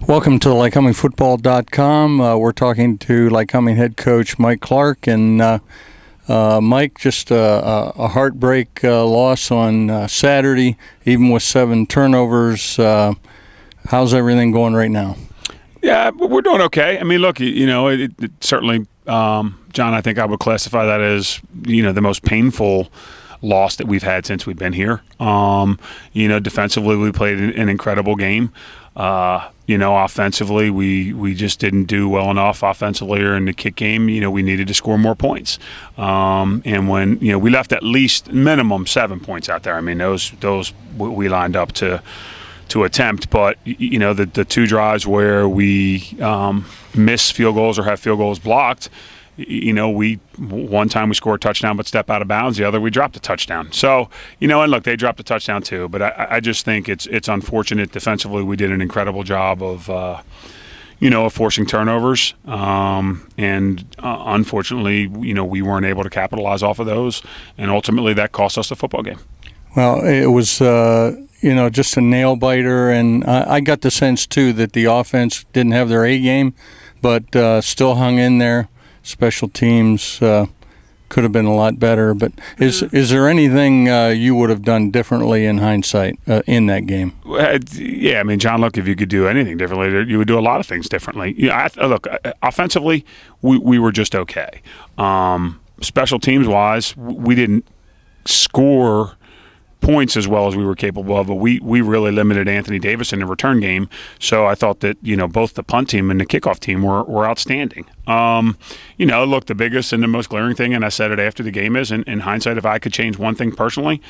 Welcome to LycomingFootball.com. We're talking to Lycoming head coach Mike Clark. And Mike, just a heartbreak loss on Saturday, even with 7 turnovers. How's everything going right now? Yeah, we're doing okay. I mean, look, it certainly, John, I think I would classify that as, the most painful loss that we've had since we've been here. Defensively, we played an incredible game. Offensively, we just didn't do well enough offensively or in the kick game. We needed to score more points. And when, we left at least minimum 7 points out there. I mean, those we lined up to attempt. But, the 2 drives where we miss field goals or have field goals blocked, one time we scored a touchdown but step out of bounds. The other we dropped a touchdown. So, and look, they dropped a touchdown too. But I just think it's unfortunate. Defensively, we did an incredible job of forcing turnovers. Unfortunately, we weren't able to capitalize off of those. And ultimately, that cost us the football game. Well, it was, just a nail-biter. And I got the sense, too, that the offense didn't have their A game, but still hung in there. Special teams could have been a lot better, but is there anything you would have done differently in hindsight in that game? Yeah, I mean, John, look, if you could do anything differently, you would do a lot of things differently. Look, offensively, we were just okay. Special teams-wise, we didn't score points as well as we were capable of, but we really limited Anthony Davis in the return game. So I thought that both the punt team and the kickoff team were outstanding. Look, the biggest and the most glaring thing, and I said it after the game, is in hindsight, if I could change one thing personally,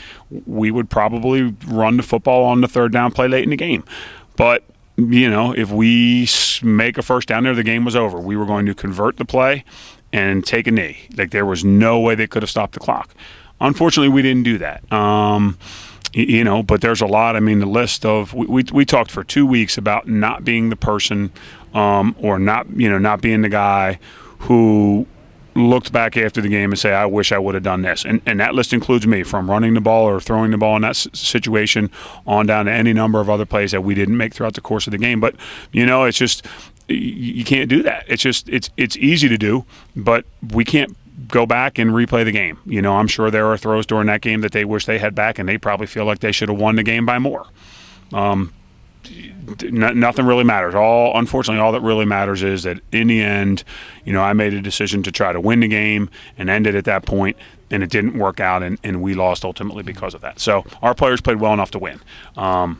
we would probably run the football on the 3rd down play late in the game. But if we make a first down there, the game was over. We were going to convert the play and take a knee. Like, there was no way they could have stopped the clock. Unfortunately, we didn't do that. But there's a lot. I mean, the list of we talked for 2 weeks about not being the person or not being the guy who looked back after the game and say, I wish I would have done this. And that list includes me, from running the ball or throwing the ball in that situation on down to any number of other plays that we didn't make throughout the course of the game. But, it's just you can't do that. It's just it's easy to do, but we can't go back and replay the game. I'm sure there are throws during that game that they wish they had back, and they probably feel like they should have won the game by more. Nothing really matters. Unfortunately, all that really matters is that in the end, I made a decision to try to win the game and end it at that point, and it didn't work out, and we lost ultimately because of that. So our players played well enough to win. That's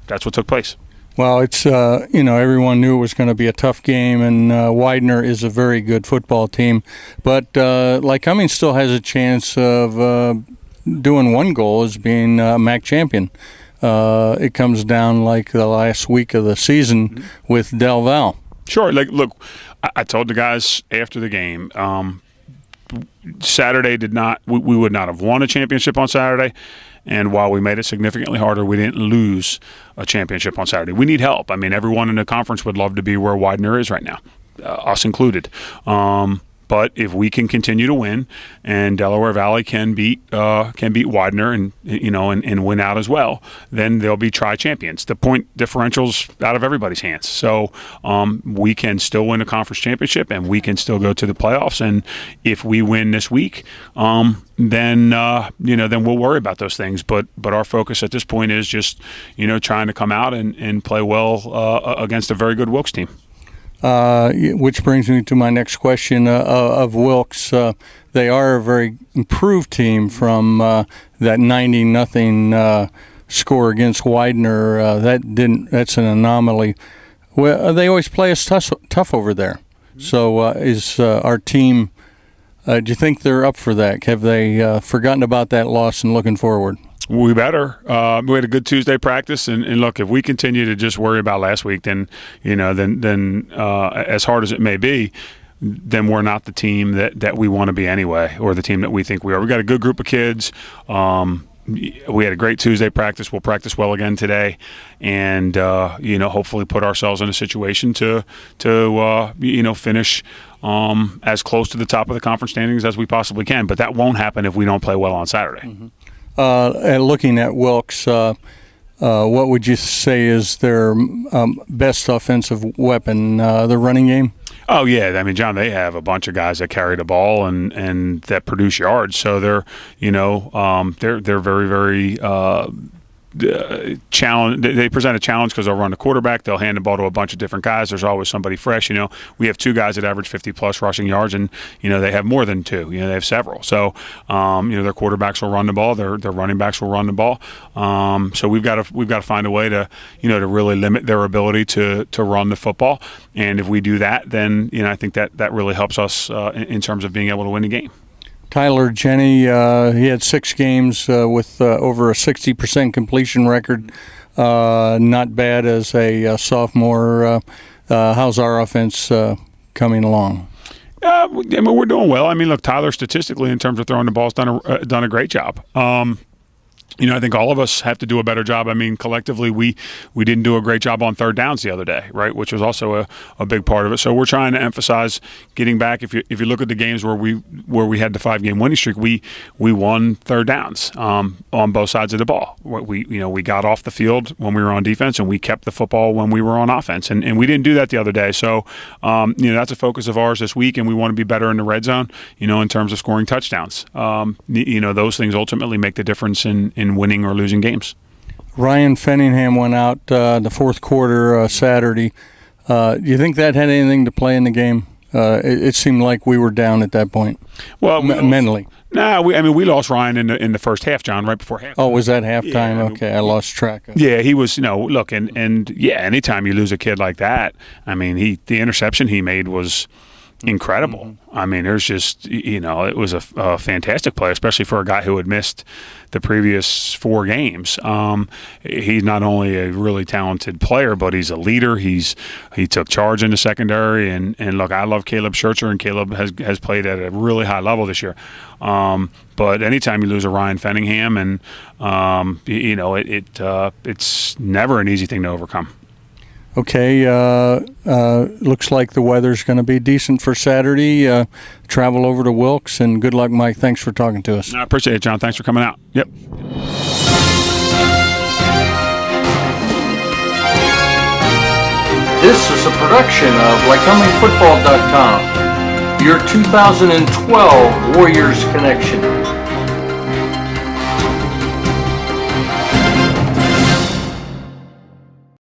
what took place. Well, it's, everyone knew it was going to be a tough game, and Widener is a very good football team. But Lycoming still has a chance of doing one goal as being MAC champion. It comes down like the last week of the season with Del Val. Sure. Look, I told the guys after the game, Saturday we would not have won a championship on Saturday. And while we made it significantly harder, we didn't lose a championship on Saturday. We need help. I mean, everyone in the conference would love to be where Widener is right now, us included. But if we can continue to win, and Delaware Valley can beat Widener and win out as well, then they'll be tri-champions. The point differential's out of everybody's hands. So we can still win a conference championship, and we can still go to the playoffs. And if we win this week, then we'll worry about those things. But our focus at this point is just trying to come out and play well against a very good Wilkes team. Which brings me to my next question of Wilkes. They are a very improved team from that 90-0 score against Widener. That's an anomaly. Well, they always play us tough over there. So is our team? Do you think they're up for that? Have they forgotten about that loss and looking forward? We better. We had a good Tuesday practice, and look, if we continue to just worry about last week, then as hard as it may be, then we're not the team that we want to be anyway, or the team that we think we are. We got a good group of kids. We had a great Tuesday practice. We'll practice well again today, and hopefully put ourselves in a situation to finish as close to the top of the conference standings as we possibly can. But that won't happen if we don't play well on Saturday. Mm-hmm. Looking at Wilkes, what would you say is their best offensive weapon? The running game? Oh yeah, I mean, John, they have a bunch of guys that carry the ball and that produce yards. So they're they're very very challenge. They present a challenge because they'll run the quarterback. They'll hand the ball to a bunch of different guys. There's always somebody fresh. We have 2 guys that average 50+ rushing yards, and they have more than 2. They have several. So their quarterbacks will run the ball. Their running backs will run the ball. So we've got to find a way to to really limit their ability to run the football. And if we do that, then I think that really helps us in terms of being able to win the game. Tyler Jenny, he had 6 games with over a 60% completion record. Not bad as a sophomore. How's our offense coming along? We're doing well. I mean, look, Tyler statistically in terms of throwing the ball has done a great job. I think all of us have to do a better job. I mean, collectively, we didn't do a great job on third downs the other day, right? Which was also a big part of it. So we're trying to emphasize getting back. If you look at the games where we had the 5-game winning streak, we won third downs on both sides of the ball. We got off the field when we were on defense, and we kept the football when we were on offense, and we didn't do that the other day. So that's a focus of ours this week, and we want to be better in the red zone. In terms of scoring touchdowns. Those things ultimately make the difference in winning or losing games. Ryan Fenningham went out the fourth quarter Saturday. Do you think that had anything to play in the game? It seemed like we were down at that point. Well, mentally. No, we lost Ryan in the first half, John, right before halftime. Oh, was that halftime? Yeah, okay, I lost track of it. Yeah, he was. Look, and anytime you lose a kid like that, I mean, the interception he made was incredible. Mm-hmm. I mean, there's just, it was a fantastic play, especially for a guy who had missed the previous 4 games. He's not only a really talented player, but he's a leader. He took charge in the secondary, and look, I love Caleb Scherzer, and Caleb has played at a really high level this year. But anytime you lose a Ryan Fenningham, and it's never an easy thing to overcome. Okay, looks like the weather's going to be decent for Saturday. Travel over to Wilkes, and good luck, Mike. Thanks for talking to us. I appreciate it, John. Thanks for coming out. Yep. This is a production of LycomingFootball.com, your 2012 Warriors connection.